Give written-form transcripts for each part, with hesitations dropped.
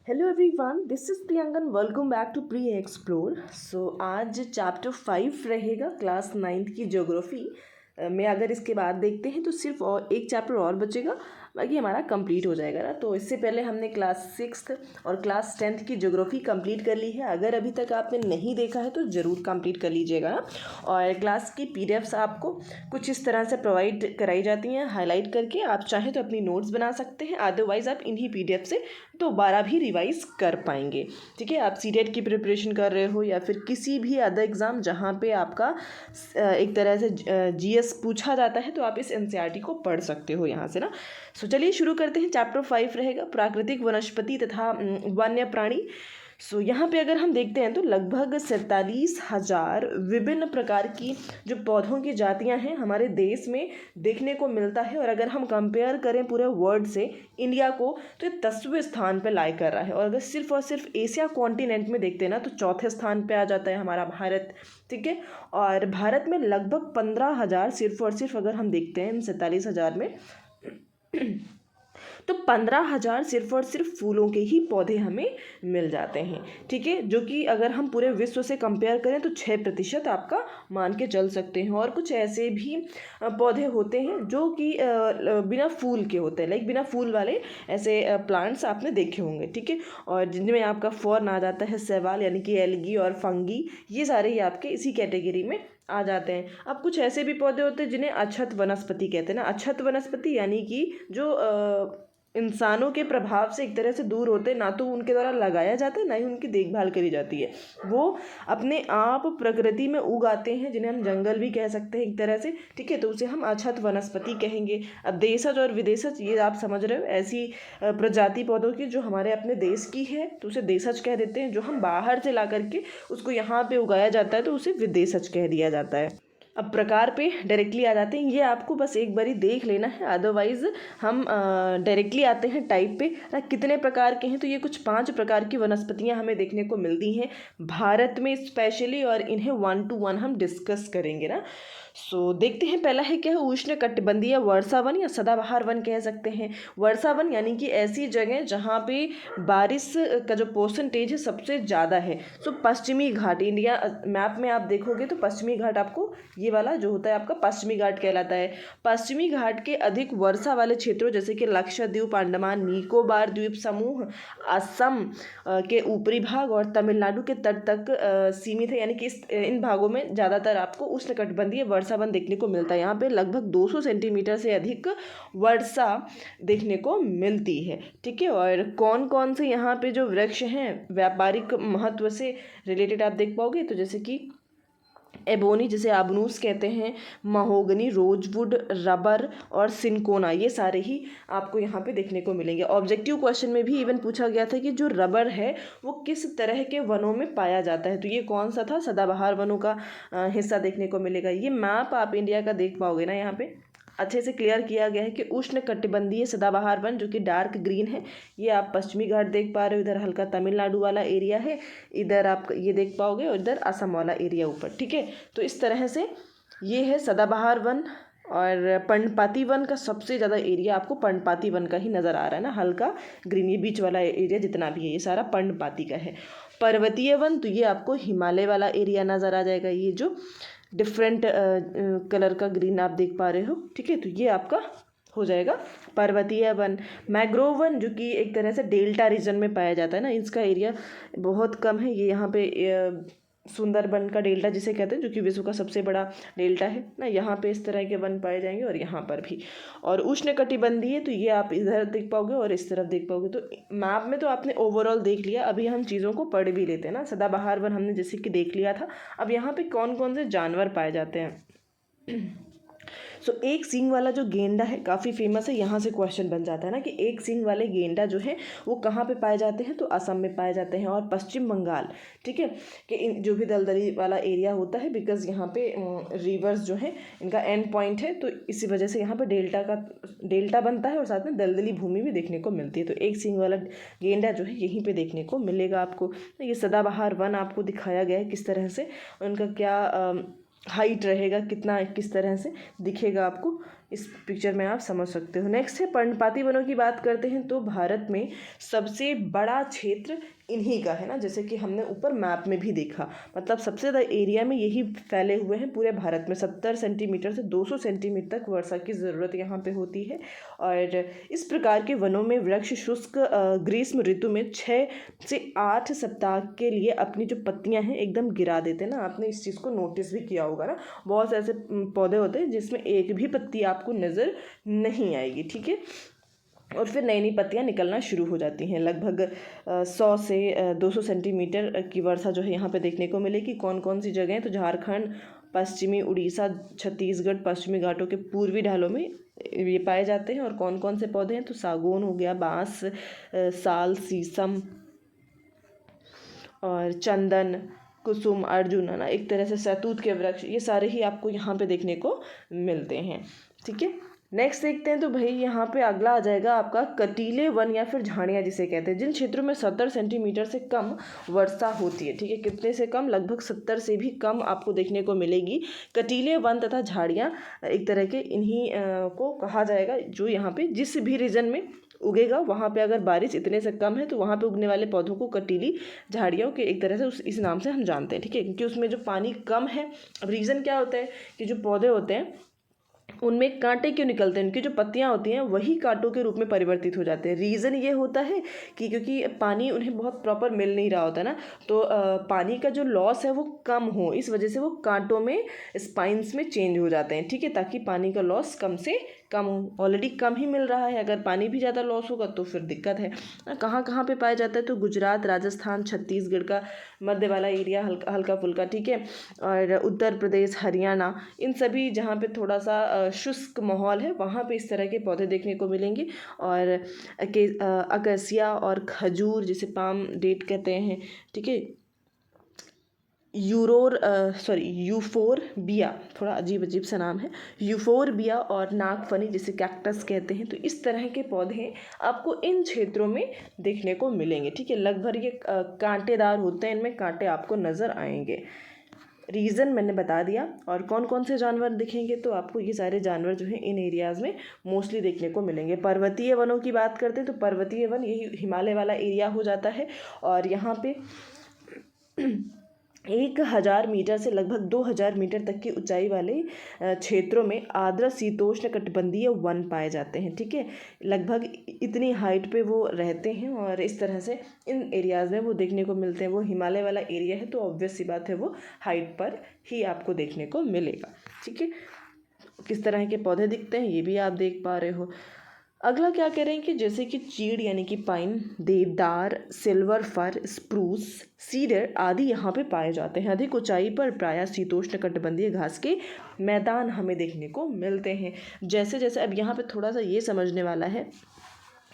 Hello everyone, this is Priyankan. Welcome back to pre explore. So आज chapter 5 रहेगा class 9th की geography में। अगर इसके बाद देखते हैं तो सिर्फ और एक चैप्टर और बचेगा, बाकी हमारा कंप्लीट हो जाएगा ना। तो इससे पहले हमने क्लास 6th और क्लास 10th की ज्योग्राफी कंप्लीट कर ली है। अगर अभी तक आपने नहीं देखा है तो ज़रूर कंप्लीट कर लीजिएगा ना। और क्लास की पीडीएफ्स आपको कुछ इस तरह से प्रोवाइड कराई जाती हैं हाईलाइट करके। आप चाहें तो अपनी नोट्स बना सकते हैं, अदरवाइज़ आप इन्हीं पीडीएफ से दोबारा भी रिवाइज कर पाएंगे। ठीक है, आप सीटेट की प्रिपरेशन कर रहे हो या फिर किसी भी अदर एग्ज़ाम जहाँ पे आपका एक तरह से जीएस पूछा जाता है, तो आप इस एनसीईआरटी को पढ़ सकते हो यहाँ से ना। सो चलिए शुरू करते हैं। चैप्टर 5 रहेगा प्राकृतिक वनस्पति तथा वन्य प्राणी। सो यहाँ पे अगर हम देखते हैं तो लगभग 47,000 विभिन्न प्रकार की जो पौधों की जातियाँ हैं हमारे देश में देखने को मिलता है। और अगर हम कंपेयर करें पूरे वर्ल्ड से इंडिया को, तो ये 10वें स्थान पे लाई कर रहा है। और अगर सिर्फ और सिर्फ एशिया कॉन्टिनेंट में देखते हैं ना, तो चौथे स्थान पे आ जाता है हमारा भारत। ठीक है, और भारत में लगभग 15,000 सिर्फ और सिर्फ अगर हम देखते हैं इन 47,000 में तो 15,000 सिर्फ और सिर्फ फूलों के ही पौधे हमें मिल जाते हैं। ठीक है, जो कि अगर हम पूरे विश्व से कंपेयर करें तो 6% आपका मान के चल सकते हैं। और कुछ ऐसे भी पौधे होते हैं जो कि बिना फूल के होते हैं, लाइक बिना फूल वाले ऐसे प्लांट्स आपने देखे होंगे। ठीक है, और जिनमें आपका फॉर्न आ जाता है शैवाल, यानी कि एल्गी और फंगी, ये सारे ही आपके इसी कैटेगरी में आ जाते हैं। अब कुछ ऐसे भी पौधे होते हैं जिन्हें अछत वनस्पति कहते हैं ना। अछत वनस्पति यानी कि जो इंसानों के प्रभाव से एक तरह से दूर होते हैं, ना तो उनके द्वारा लगाया जाता है ना ही उनकी देखभाल करी जाती है। वो अपने आप प्रकृति में उगाते हैं, जिन्हें हम जंगल भी कह सकते हैं एक तरह से। ठीक है, तो उसे हम अछत वनस्पति कहेंगे। अब देशज और विदेशज, ये आप समझ रहे हो, ऐसी प्रजाति पौधों की जो हमारे अपने देश की है तो उसे देशज कह देते हैं। जो हम बाहर से ला करके उसको यहाँ पे उगाया जाता है तो उसे विदेशज कह दिया जाता है। अब प्रकार पे डायरेक्टली आ जाते हैं, ये आपको बस एक बारी देख लेना है, अदरवाइज हम डायरेक्टली आते हैं टाइप पे ना। कितने प्रकार के हैं, तो ये कुछ 5 प्रकार की वनस्पतियां हमें देखने को मिलती हैं भारत में स्पेशली, और इन्हें 1 to 1 हम डिस्कस करेंगे ना। सो देखते हैं, पहला है क्या है, उष्ण कटिबंधीय वर्षा वन या सदाबहार वन कह सकते हैं। वर्षा वन यानी कि ऐसी जगह जहाँ पे बारिश का जो परसेंटेज है सबसे ज़्यादा है। सो पश्चिमी घाट, इंडिया मैप में आप देखोगे तो पश्चिमी घाट आपको, ये वाला जो होता है आपका पश्चिमी घाट कहलाता है। पश्चिमी घाट के अधिक वर्षा वाले क्षेत्रों जैसे कि लक्षद्वीप, अंडमान निकोबार द्वीप समूह, असम के ऊपरी भाग और तमिलनाडु के तट तक सीमित है। यानी कि इन भागों में ज़्यादातर आपको उष्णकटिबंधीय वर्षा वन देखने को मिलता है। यहाँ पे लगभग 200 सेंटीमीटर से अधिक वर्षा देखने को मिलती है। ठीक है, और कौन कौन से यहाँ पे जो वृक्ष हैं व्यापारिक महत्व से रिलेटेड आप देख पाओगे, तो जैसे कि एबोनी, जिसे आबनूस कहते हैं, महोगनी, रोजवुड, रबर और सिनकोना, ये सारे ही आपको यहाँ पे देखने को मिलेंगे। ऑब्जेक्टिव क्वेश्चन में भी इवन पूछा गया था कि जो रबर है वो किस तरह के वनों में पाया जाता है, तो ये कौन सा था, सदाबहार वनों का हिस्सा देखने को मिलेगा। ये मैप आप इंडिया का देख पाओगे ना, यहाँ पे अच्छे से क्लियर किया गया है कि उष्ण कटिबंधीय सदाबहार वन जो कि डार्क ग्रीन है, ये आप पश्चिमी घाट देख पा रहे हो, इधर हल्का तमिलनाडु वाला एरिया है, इधर आप ये देख पाओगे, और इधर असम वाला एरिया ऊपर। ठीक है, तो इस तरह से ये है सदाबहार वन। और पर्णपाती वन का सबसे ज़्यादा एरिया आपको पर्णपाती वन का ही नज़र आ रहा है ना, हल्का ग्रीन, ये बीच वाला एरिया जितना भी है ये सारा पर्णपाती का है। पर्वतीय वन, तो ये आपको हिमालय वाला एरिया नज़र आ जाएगा, ये जो डिफरेंट कलर का ग्रीन आप देख पा रहे हो। ठीक है, तो ये आपका हो जाएगा पर्वतीय वन। मैंग्रोव वन जो कि एक तरह से डेल्टा रीजन में पाया जाता है ना, इसका एरिया बहुत कम है। ये यहाँ पे सुंदरबन का डेल्टा जिसे कहते हैं, जो कि विश्व का सबसे बड़ा डेल्टा है ना, यहाँ पे इस तरह के वन पाए जाएंगे, और यहाँ पर भी। और उष्ण कटिबंधीय, तो ये आप इधर देख पाओगे और इस तरफ देख पाओगे। तो मैप में तो आपने ओवरऑल देख लिया, अभी हम चीज़ों को पढ़ भी लेते हैं ना। सदाबहार वन हमने जैसे कि देख लिया था, अब यहाँ पे कौन कौन से जानवर पाए जाते हैं। सो एक सींग वाला जो गेंडा है काफ़ी फेमस है। यहाँ से क्वेश्चन बन जाता है ना कि एक सींग वाले गेंडा जो है वो कहाँ पे पाए जाते हैं, तो असम में पाए जाते हैं और पश्चिम बंगाल। ठीक है, कि जो भी दलदली वाला एरिया होता है, बिकॉज यहाँ पे रिवर्स जो है इनका एंड पॉइंट है, तो इसी वजह से यहाँ पर डेल्टा बनता है और साथ में दलदली भूमि भी देखने को मिलती है। तो एक सींग वाला गेंडा जो है यहीं पर देखने को मिलेगा आपको। ये सदाबहार वन आपको दिखाया गया है किस तरह से, उनका क्या हाइट रहेगा, कितना किस तरह से दिखेगा आपको। इस पिक्चर में आप समझ सकते हो। नेक्स्ट है पर्णपाती वनों की बात करते हैं तो भारत में सबसे बड़ा क्षेत्र इन्हीं का है ना, जैसे कि हमने ऊपर मैप में भी देखा, मतलब सबसे ज़्यादा एरिया में यही फैले हुए हैं पूरे भारत में। 70 सेंटीमीटर से 200 सेंटीमीटर तक वर्षा की ज़रूरत यहाँ पे होती है। और इस प्रकार के वनों में वृक्ष शुष्क ग्रीष्म ऋतु में 6 से 8 सप्ताह के लिए अपनी जो पत्तियाँ हैं एकदम गिरा देते हैं ना। आपने इस चीज़ को नोटिस भी किया होगा ना, बहुत से ऐसे पौधे होते हैं जिसमें एक भी पत्ती आपको नज़र नहीं आएगी, ठीक है। और फिर नई नई पत्तियाँ निकलना शुरू हो जाती हैं। लगभग 100 से 200 सेंटीमीटर की वर्षा जो है यहाँ पे देखने को मिलेगी। कौन कौन सी जगह हैं तो झारखंड, पश्चिमी उड़ीसा, छत्तीसगढ़, पश्चिमी घाटों के पूर्वी ढालों में ये पाए जाते हैं। और कौन कौन से पौधे हैं तो सागौन हो गया, बांस, साल, शीशम और चंदन, कुसुम, अर्जुन, है ना, एक तरह से शहतूत के वृक्ष, ये सारे ही आपको यहाँ पे देखने को मिलते हैं, ठीक है। नेक्स्ट देखते हैं तो भाई यहाँ पे अगला आ जाएगा आपका कटीले वन या फिर झाड़ियाँ जिसे कहते हैं, जिन क्षेत्रों में 70 सेंटीमीटर से कम वर्षा होती है, ठीक है। कितने से कम? लगभग 70 से भी कम आपको देखने को मिलेगी। कटीले वन तथा झाड़ियाँ एक तरह के इन्हीं को कहा जाएगा, जो यहाँ पे जिस भी रीजन में उगेगा वहाँ पे अगर बारिश इतने से कम है तो वहाँ पे उगने वाले पौधों को कटीली झाड़ियों के एक तरह से इस नाम से हम जानते हैं, ठीक है, क्योंकि उसमें जो पानी कम है। अब रीज़न क्या होता है कि जो पौधे होते हैं उनमें कांटे क्यों निकलते हैं, उनकी जो पत्तियां होती हैं वही कांटों के रूप में परिवर्तित हो जाते हैं। रीज़न ये होता है कि क्योंकि पानी उन्हें बहुत प्रॉपर मिल नहीं रहा होता ना, तो पानी का जो लॉस है वो कम हो, इस वजह से वो कांटों में, स्पाइंस में चेंज हो जाते हैं, ठीक है, ताकि पानी का लॉस कम से कम हो। ऑलरेडी कम ही मिल रहा है, अगर पानी भी ज़्यादा लॉस होगा तो फिर दिक्कत है। कहाँ कहाँ पे पाया जाता है तो गुजरात, राजस्थान, छत्तीसगढ़ का मध्य वाला एरिया हल्का हल्का फुल्का, ठीक है, और उत्तर प्रदेश, हरियाणा, इन सभी जहाँ पे थोड़ा सा शुष्क माहौल है वहाँ पे इस तरह के पौधे देखने को मिलेंगे। और अकेसिया और खजूर जिसे पाम डेट कहते हैं, ठीक है, यूफोरबिया, थोड़ा अजीब अजीब सा नाम है, यूफोरबिया, और नागफनी जिसे कैक्टस कहते हैं। तो इस तरह के पौधे आपको इन क्षेत्रों में देखने को मिलेंगे, ठीक है। लगभग ये कांटेदार होते हैं, इनमें कांटे आपको नज़र आएंगे। रीज़न मैंने बता दिया। और कौन कौन से जानवर दिखेंगे तो आपको ये सारे जानवर जो हैं इन एरियाज़ में मोस्टली देखने को मिलेंगे। पर्वतीय वनों की बात करते हैं तो पर्वतीय वन यही हिमालय वाला एरिया हो जाता है। और यहाँ पे 1000 मीटर से लगभग 2000 मीटर तक की ऊंचाई वाले क्षेत्रों में आर्द्र शीतोष्ण कटिबंधीय वन पाए जाते हैं, ठीक है। लगभग इतनी हाइट पे वो रहते हैं और इस तरह से इन एरियाज़ में वो देखने को मिलते हैं। वो हिमालय वाला एरिया है तो ऑब्वियस सी बात है वो हाइट पर ही आपको देखने को मिलेगा, ठीक है। किस तरह के पौधे दिखते हैं ये भी आप देख पा रहे हो। अगला क्या कह रहे हैं कि जैसे कि चीड़ यानी कि पाइन, देवदार, सिल्वर फर, स्प्रूस, सीडर आदि यहाँ पे पाए जाते हैं। अधिक ऊंचाई पर प्रायः शीतोष्ण कटिबंधीय घास के मैदान हमें देखने को मिलते हैं। जैसे जैसे अब यहाँ पे थोड़ा सा ये समझने वाला है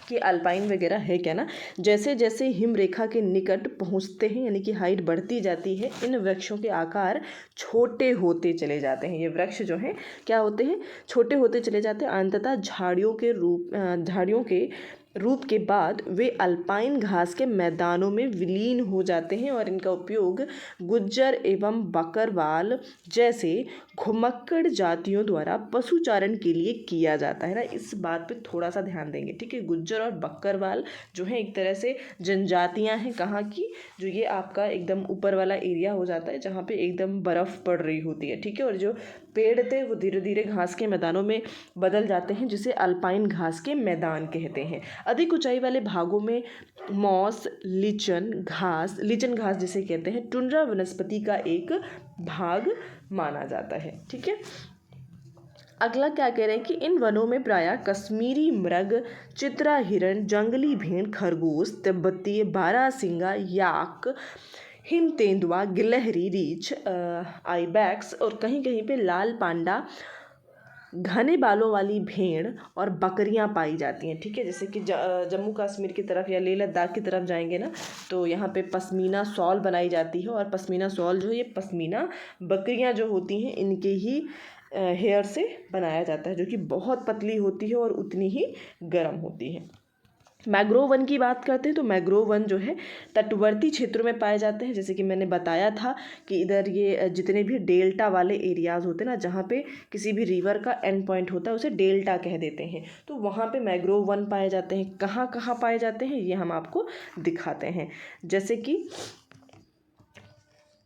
कि अल्पाइन वगैरह है क्या ना, जैसे जैसे हिम रेखा के निकट पहुंचते हैं यानी कि हाइट बढ़ती जाती है, इन वृक्षों के आकार छोटे होते चले जाते हैं। ये वृक्ष जो हैं क्या होते हैं, छोटे होते चले जाते हैं। अंततः झाड़ियों के रूप के बाद वे अल्पाइन घास के मैदानों में विलीन हो जाते हैं और इनका उपयोग गुज्जर एवं बकरवाल जैसे घुमक्कड़ जातियों द्वारा पशुचारण के लिए किया जाता है ना। इस बात पे थोड़ा सा ध्यान देंगे, ठीक है। गुज्जर और बकरवाल जो है एक तरह से जनजातियां हैं, कहाँ की, जो ये आपका एकदम ऊपर वाला एरिया हो जाता है जहाँ पे एकदम बर्फ़ पड़ रही होती है, ठीक है। और जो पेड़ थे वो धीरे धीरे घास के मैदानों में बदल जाते हैं जिसे अल्पाइन घास के मैदान कहते हैं। अधिक ऊंचाई वाले भागों में मॉस, लीचन घास जिसे कहते हैं, टुंड्रा वनस्पति का एक भाग माना जाता है, ठीक है। अगला क्या कह रहे हैं कि इन वनों में प्रायः कश्मीरी मृग, चित्रा हिरण, जंगली भेड़, खरगोश, तिब्बती बारहसिंगा, याक, हिम तेंदुआ, गिलहरी, रीछ, आइबैक्स और कहीं कहीं पे लाल पांडा, घने बालों वाली भेड़ और बकरियां पाई जाती हैं, ठीक है। जैसे कि जम्मू कश्मीर की तरफ या लेह लद्दाख की तरफ जाएंगे ना तो यहाँ पे पश्मीना शॉल बनाई जाती है और पश्मीना शॉल जो है ये पश्मीना बकरियां जो होती हैं इनके ही हेयर से बनाया जाता है, जो कि बहुत पतली होती है और उतनी ही गर्म होती है। मैंग्रोव वन की बात करते हैं तो मैंग्रोव वन जो है तटवर्ती क्षेत्रों में पाए जाते हैं। जैसे कि मैंने बताया था कि इधर ये जितने भी डेल्टा वाले एरियाज़ होते हैं ना, जहाँ पे किसी भी रिवर का एंड पॉइंट होता है उसे डेल्टा कह देते हैं, तो वहाँ पे मैंग्रोव वन पाए जाते हैं। कहाँ कहाँ पाए जाते हैं ये हम आपको दिखाते हैं। जैसे कि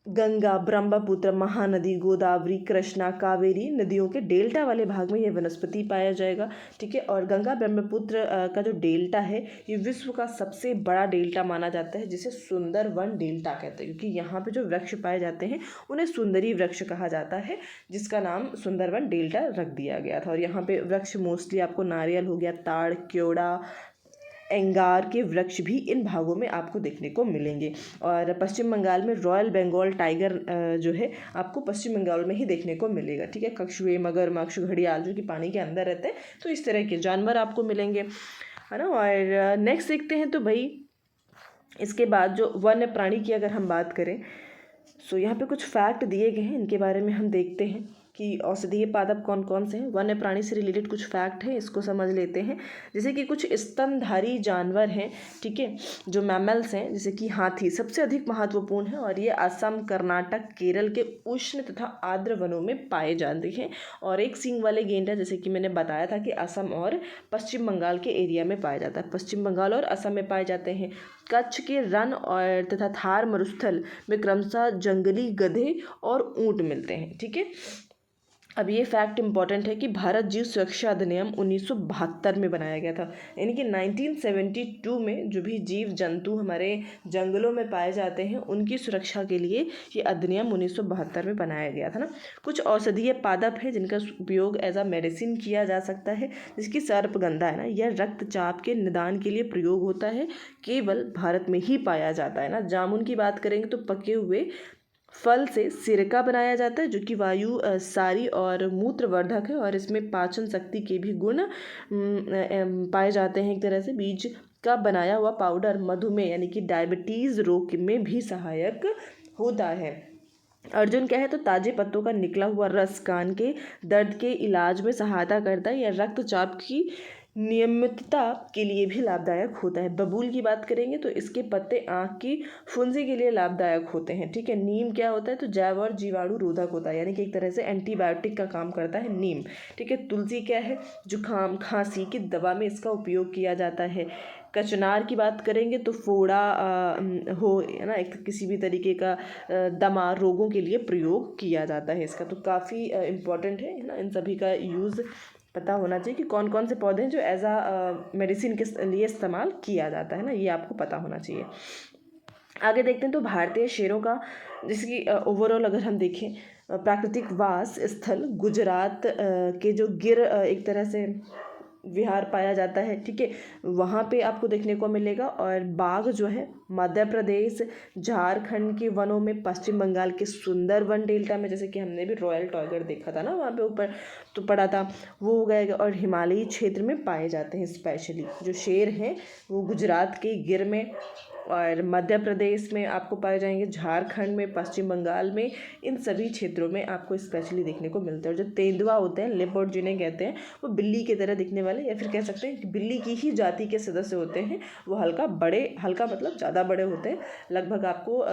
गंगा, ब्रह्मपुत्र, महानदी, गोदावरी, कृष्णा, कावेरी नदियों के डेल्टा वाले भाग में यह वनस्पति पाया जाएगा। ठीक है, और गंगा ब्रह्मपुत्र का जो डेल्टा है ये विश्व का सबसे बड़ा डेल्टा माना जाता है, जिसे सुंदरवन डेल्टा कहते हैं, क्योंकि यहाँ पे जो वृक्ष पाए जाते हैं उन्हें सुंदरी वृक्ष कहा जाता है, जिसका नाम सुंदरवन डेल्टा रख दिया गया था। और यहाँ पे वृक्ष मोस्टली आपको नारियल हो गया, ताड़, क्योड़ा, एंगार के वृक्ष भी इन भागों में आपको देखने को मिलेंगे। और पश्चिम बंगाल में रॉयल बंगाल टाइगर जो है आपको पश्चिम बंगाल में ही देखने को मिलेगा। ठीक है, कछुए, मगरमच्छ, घड़ियाल जो कि पानी के अंदर रहते हैं, तो इस तरह के जानवर आपको मिलेंगे, है ना। और नेक्स्ट देखते हैं तो भाई इसके बाद जो वन्य प्राणी की अगर हम बात करें, सो यहाँ पे कुछ फैक्ट दिए गए हैं, इनके बारे में हम देखते हैं कि औषधीय पादप कौन कौन से हैं। वन्य प्राणी से रिलेटेड कुछ फैक्ट हैं, इसको समझ लेते हैं। जैसे कि कुछ स्तनधारी जानवर हैं, ठीक है, जो मैमल्स हैं, जैसे कि हाथी सबसे अधिक महत्वपूर्ण है और ये असम, कर्नाटक, केरल के उष्ण तथा आर्द्र वनों में पाए जाते हैं। और एक सींग वाले गेंडा, जैसे कि मैंने बताया था कि असम और पश्चिम बंगाल के एरिया में पाया जाता है, पश्चिम बंगाल और असम में पाए जाते हैं। कच्छ के रन और तथा थार मरुस्थल में क्रमशः जंगली गधे और ऊंट मिलते हैं। ठीक है, अब ये फैक्ट इंपॉर्टेंट है कि भारत जीव सुरक्षा अधिनियम 1972 में बनाया गया था, यानी कि 1972 में जो भी जीव जंतु हमारे जंगलों में पाए जाते हैं उनकी सुरक्षा के लिए ये अधिनियम 1972 में बनाया गया था ना। कुछ औषधीय पादप है जिनका उपयोग एज अ मेडिसिन किया जा सकता है, जिसकी सर्पगंधा है ना, यह रक्तचाप के निदान के लिए प्रयोग होता है, केवल भारत में ही पाया जाता है ना। जामुन की बात करेंगे तो पके हुए फल से सिरका बनाया जाता है, जो कि वायु सारी और मूत्रवर्धक है, और इसमें पाचन शक्ति के भी गुण पाए जाते हैं। एक तरह से बीज का बनाया हुआ पाउडर मधुमेह यानी कि डायबिटीज़ रोग में भी सहायक होता है। अर्जुन क्या है तो ताजे पत्तों का निकला हुआ रस कान के दर्द के इलाज में सहायता करता है, या रक्तचाप की नियमितता के लिए भी लाभदायक होता है। बबूल की बात करेंगे तो इसके पत्ते आँख की फुंसी के लिए लाभदायक होते हैं। ठीक है, नीम क्या होता है तो जैव और जीवाणु रोधक होता है, यानी कि एक तरह से एंटीबायोटिक का काम करता है नीम। ठीक है, तुलसी क्या है, जुकाम खांसी की दवा में इसका उपयोग किया जाता है। कचनार की बात करेंगे तो फोड़ा हो, है ना, एक किसी भी तरीके का दमा रोगों के लिए प्रयोग किया जाता है इसका, तो काफ़ी इम्पॉर्टेंट है ना। इन सभी का यूज़ पता होना चाहिए कि कौन कौन से पौधे हैं जो एज आ मेडिसिन के लिए इस्तेमाल किया जाता है ना, ये आपको पता होना चाहिए। आगे देखते हैं तो भारतीय शेरों का, जैसे कि ओवरऑल अगर हम देखें प्राकृतिक वास स्थल गुजरात के जो गिर एक तरह से विहार पाया जाता है। ठीक है, वहाँ पे आपको देखने को मिलेगा। और बाघ जो है मध्य प्रदेश, झारखंड के वनों में, पश्चिम बंगाल के सुंदरवन डेल्टा में, जैसे कि हमने भी रॉयल टाइगर देखा था ना वहाँ पे ऊपर तो पड़ा था, वो हो गएगा। और हिमालयी क्षेत्र में पाए जाते हैं। स्पेशली जो शेर हैं वो गुजरात के गिर में और मध्य प्रदेश में आपको पाए जाएंगे, झारखंड में, पश्चिम बंगाल में, इन सभी क्षेत्रों में आपको स्पेशली देखने को मिलते हैं। और जो तेंदुआ होते हैं, लेपर्ड जिन्हें कहते हैं, वो बिल्ली की तरह दिखने वाले, या फिर कह सकते हैं कि बिल्ली की ही जाति के सदस्य होते हैं। वो हल्का मतलब ज़्यादा बड़े होते हैं, लगभग आपको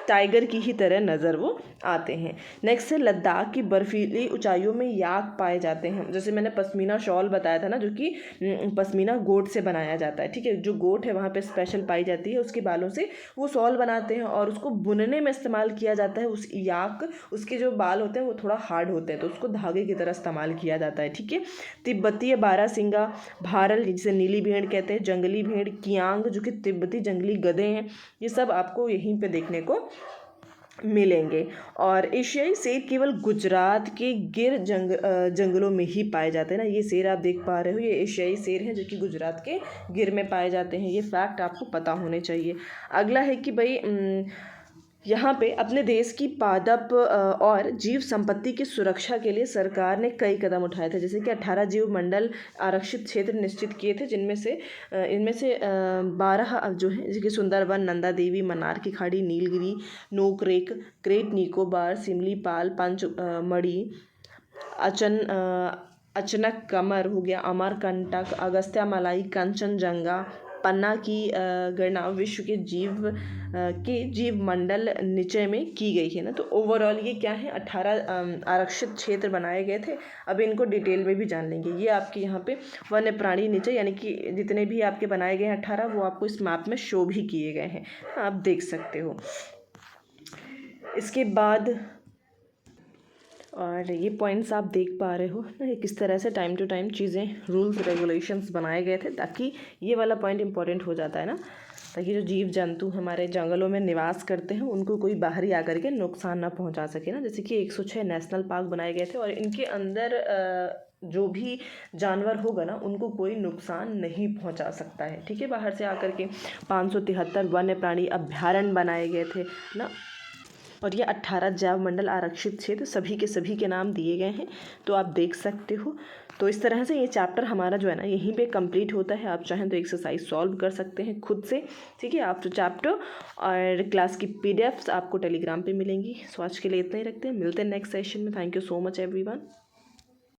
टाइगर की ही तरह नज़र वो आते हैं। नेक्स्ट है लद्दाख की बर्फीली ऊंचाइयों में याक पाए जाते हैं। जैसे मैंने पश्मीना शॉल बताया था ना, जो कि पश्मीना गोट से बनाया जाता है। ठीक है, जो गोट है वहाँ पे स्पेशल पाई जाती है, उसके बालों से वो शॉल बनाते हैं और उसको बुनने में इस्तेमाल किया जाता है। उस याक, उसके जो बाल होते हैं वो थोड़ा हार्ड होते हैं, तो उसको धागे की तरह इस्तेमाल किया जाता है। ठीक है, तिब्बती बारहसिंगा, भारल जिसे नीली भेड़ कहते हैं, जंगली भेड़, कियांग जो कि तिब्बती जंगली गधे हैं, ये सब आपको यहीं पे देखने को मिलेंगे। और एशियाई शेर केवल गुजरात के गिर जंगलों में ही पाए जाते हैं ना। ये शेर आप देख पा रहे हो, ये एशियाई शेर हैं जो कि गुजरात के गिर में पाए जाते हैं। ये फैक्ट आपको पता होने चाहिए। अगला है कि भाई यहाँ पे अपने देश की पादप और जीव संपत्ति की सुरक्षा के लिए सरकार ने कई कदम उठाए थे। जैसे कि 18 जीव मंडल आरक्षित क्षेत्र निश्चित किए थे, जिनमें से इनमें से 12 जो है, जैसे कि सुंदरवन, नंदा देवी, मन्नार की खाड़ी, नीलगिरी, नोकरेक, ग्रेट निकोबार, सिमलीपाल, पंचमढ़ी, अचनक कमर हो गया, अमरकंटक, अगस्त्य मलाई, कंचनजंगा, पन्ना की गणना विश्व के जीव मंडल निचय में की गई है ना। तो ओवरऑल ये क्या है, 18 आरक्षित क्षेत्र बनाए गए थे। अब इनको डिटेल में भी जान लेंगे। ये आपके यहाँ पे वन्य प्राणी निचय यानी कि जितने भी आपके बनाए गए हैं 18, वो आपको इस मैप में शो भी किए गए हैं, आप देख सकते हो। इसके बाद और ये पॉइंट्स आप देख पा रहे हो ना, किस तरह से टाइम टू टाइम चीज़ें रूल्स रेगुलेशंस बनाए गए थे, ताकि ये वाला पॉइंट इंपॉर्टेंट हो जाता है ना, ताकि जो जीव जंतु हमारे जंगलों में निवास करते हैं उनको कोई बाहरी आकर के नुकसान ना पहुंचा सके ना। जैसे कि 106 नेशनल पार्क बनाए गए थे और इनके अंदर जो भी जानवर होगा ना उनको कोई नुकसान नहीं पहुंचा सकता है, ठीक है, बाहर से आकर के। 573 वन्य प्राणी अभ्यारण्य बनाए गए थे ना, और ये 18 जैव मंडल आरक्षित क्षेत्र सभी के नाम दिए गए हैं, तो आप देख सकते हो। तो इस तरह से ये चैप्टर हमारा जो है ना यहीं पे कंप्लीट होता है। आप चाहें तो एक्सरसाइज सॉल्व कर सकते हैं खुद से, ठीक है। आप तो चैप्टर और क्लास की पीडीएफ्स आपको टेलीग्राम पे मिलेंगी। सो आज के लिए इतना ही रखते हैं, मिलते हैं नेक्स्ट सेशन में। Thank you so much everyone.